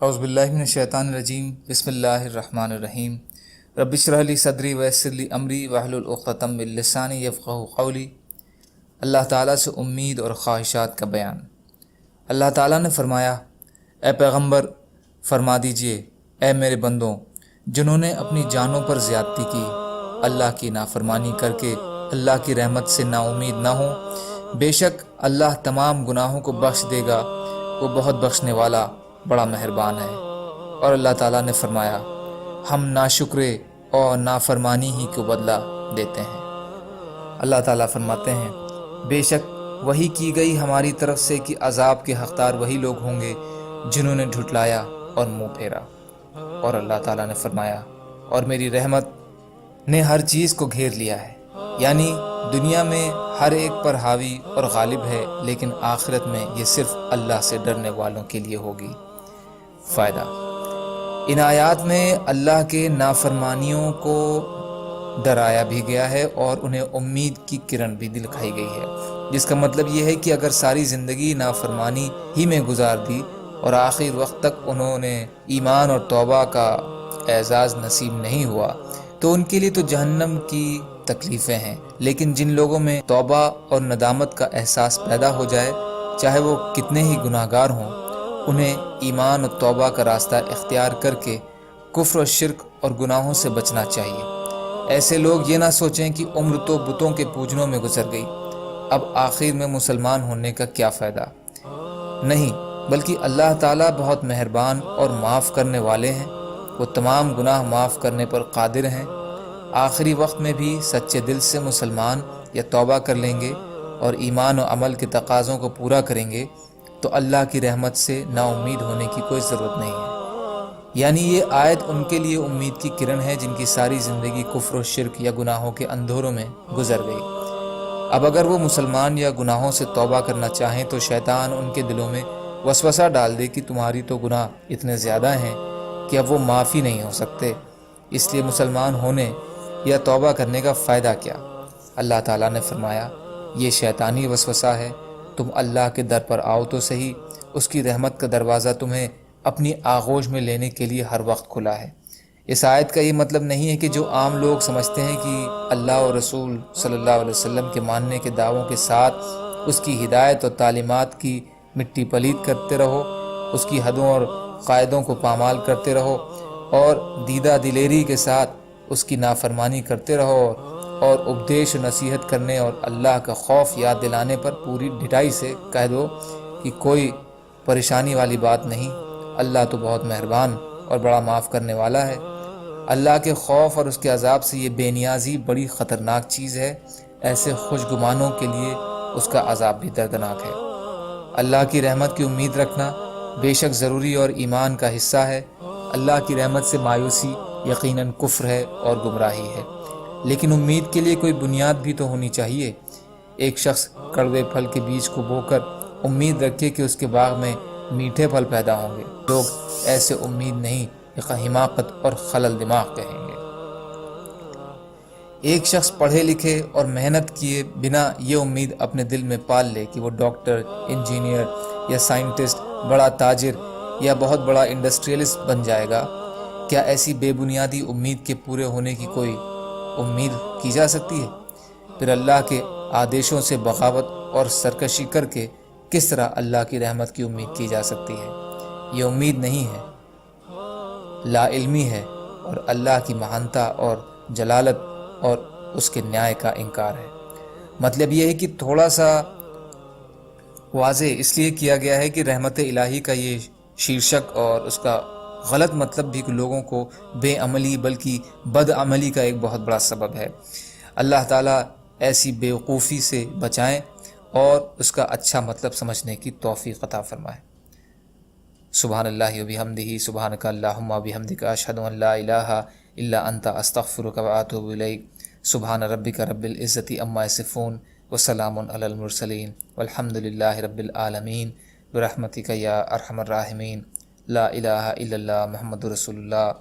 اعوذ باللہ من الشیطان الرجیم بسم اللہ الرحمن الرحیم رب اشرح لی صدری ویسر لی امری واحلل عقدۃ من لسانی یفقہوا قولی۔ اللہ تعالیٰ سے امید اور خواہشات کا بیان۔ اللہ تعالیٰ نے فرمایا، اے پیغمبر فرما دیجئے، اے میرے بندوں جنہوں نے اپنی جانوں پر زیادتی کی، اللہ کی نافرمانی کر کے اللہ کی رحمت سے نا امید نہ ہوں، بے شک اللہ تمام گناہوں کو بخش دے گا، وہ بہت بخشنے والا بڑا مہربان ہے۔ اور اللہ تعالیٰ نے فرمایا، ہم ناشکرے اور نافرمانی ہی کو بدلہ دیتے ہیں۔ اللہ تعالیٰ فرماتے ہیں، بے شک وحی کی گئی ہماری طرف سے کہ عذاب کے حقدار وہی لوگ ہوں گے جنہوں نے جھٹلایا اور منہ پھیرا۔ اور اللہ تعالیٰ نے فرمایا، اور میری رحمت نے ہر چیز کو گھیر لیا ہے، یعنی دنیا میں ہر ایک پر حاوی اور غالب ہے، لیکن آخرت میں یہ صرف اللہ سے ڈرنے والوں کے لیے ہوگی۔ فائدہ: ان آیات میں اللہ کے نافرمانیوں کو ڈرایا بھی گیا ہے اور انہیں امید کی کرن بھی دکھائی گئی ہے، جس کا مطلب یہ ہے کہ اگر ساری زندگی نافرمانی ہی میں گزار دی اور آخر وقت تک انہوں نے ایمان اور توبہ کا اعزاز نصیب نہیں ہوا تو ان کے لیے تو جہنم کی تکلیفیں ہیں، لیکن جن لوگوں میں توبہ اور ندامت کا احساس پیدا ہو جائے، چاہے وہ کتنے ہی گناہ گار ہوں، انہیں ایمان اور توبہ کا راستہ اختیار کر کے کفر و شرک اور گناہوں سے بچنا چاہیے۔ ایسے لوگ یہ نہ سوچیں کہ عمر تو بتوں کے پوجنوں میں گزر گئی، اب آخر میں مسلمان ہونے کا کیا فائدہ۔ نہیں، بلکہ اللہ تعالیٰ بہت مہربان اور معاف کرنے والے ہیں، وہ تمام گناہ معاف کرنے پر قادر ہیں۔ آخری وقت میں بھی سچے دل سے مسلمان یا توبہ کر لیں گے اور ایمان و عمل کے تقاضوں کو پورا کریں گے تو اللہ کی رحمت سے نا امید ہونے کی کوئی ضرورت نہیں ہے۔ یعنی یہ آیت ان کے لیے امید کی کرن ہے جن کی ساری زندگی کفر و شرک یا گناہوں کے اندھوروں میں گزر گئی۔ اب اگر وہ مسلمان یا گناہوں سے توبہ کرنا چاہیں تو شیطان ان کے دلوں میں وسوسہ ڈال دے کہ تمہاری تو گناہ اتنے زیادہ ہیں کہ اب وہ معافی نہیں ہو سکتے، اس لیے مسلمان ہونے یا توبہ کرنے کا فائدہ کیا۔ اللہ تعالیٰ نے فرمایا، یہ شیطانی وسوسہ ہے، تم اللہ کے در پر آؤ تو صحیح، اس کی رحمت کا دروازہ تمہیں اپنی آغوش میں لینے کے لیے ہر وقت کھلا ہے۔ اس آیت کا یہ مطلب نہیں ہے کہ جو عام لوگ سمجھتے ہیں کہ اللہ اور رسول صلی اللہ علیہ وسلم کے ماننے کے دعووں کے ساتھ اس کی ہدایت اور تعلیمات کی مٹی پلید کرتے رہو، اس کی حدوں اور قاعدوں کو پامال کرتے رہو اور دیدہ دلیری کے ساتھ اس کی نافرمانی کرتے رہو اور اپدیش و نصیحت کرنے اور اللہ کا خوف یاد دلانے پر پوری ڈٹائی سے کہہ دو کہ کوئی پریشانی والی بات نہیں، اللہ تو بہت مہربان اور بڑا معاف کرنے والا ہے۔ اللہ کے خوف اور اس کے عذاب سے یہ بے نیازی بڑی خطرناک چیز ہے، ایسے خوش گمانوں کے لیے اس کا عذاب بھی دردناک ہے۔ اللہ کی رحمت کی امید رکھنا بے شک ضروری اور ایمان کا حصہ ہے۔ اللہ کی رحمت سے مایوسی یقیناً کفر ہے اور گمراہی ہے، لیکن امید کے لیے کوئی بنیاد بھی تو ہونی چاہیے۔ ایک شخص کڑوے پھل کے بیج کو بو کر امید رکھے کہ اس کے باغ میں میٹھے پھل پیدا ہوں گے، لوگ ایسے امید نہیں، حماقت اور خلل دماغ کہیں گے۔ ایک شخص پڑھے لکھے اور محنت کیے بنا یہ امید اپنے دل میں پال لے کہ وہ ڈاکٹر، انجینئر یا سائنٹسٹ، بڑا تاجر یا بہت بڑا انڈسٹریلسٹ بن جائے گا، کیا ایسی بے بنیادی امید کے پورے ہونے کی کوئی امید کی جا سکتی ہے؟ پھر اللہ کے آدیشوں سے بغاوت اور سرکشی کر کے کس طرح اللہ کی رحمت کی امید کی جا سکتی ہے؟ یہ امید نہیں ہے، لا علمی ہے اور اللہ کی مہانتا اور جلالت اور اس کے نیائے کا انکار ہے۔ مطلب یہ ہے کہ تھوڑا سا واضح اس لیے کیا گیا ہے کہ رحمت الہی کا یہ شیرشک اور اس کا غلط مطلب بھی لوگوں کو بے عملی بلکہ بد عملی کا ایک بہت بڑا سبب ہے۔ اللہ تعالیٰ ایسی بیوقوفی سے بچائیں اور اس کا اچھا مطلب سمجھنے کی توفیق عطا فرمائے۔ سبحان اللہ و بحمدہ، سبحانک اللہم و بحمدک، اشہد ان لا الہ الا انت، استغفرک و اتوب الیک۔ سبحان ربک رب العزۃ عما یصفون وسلام علی المرسلین والحمد للہ رب العالمین برحمتک یا ارحم الراحمین۔ لا الہ الا اللہ محمد رسول اللہ۔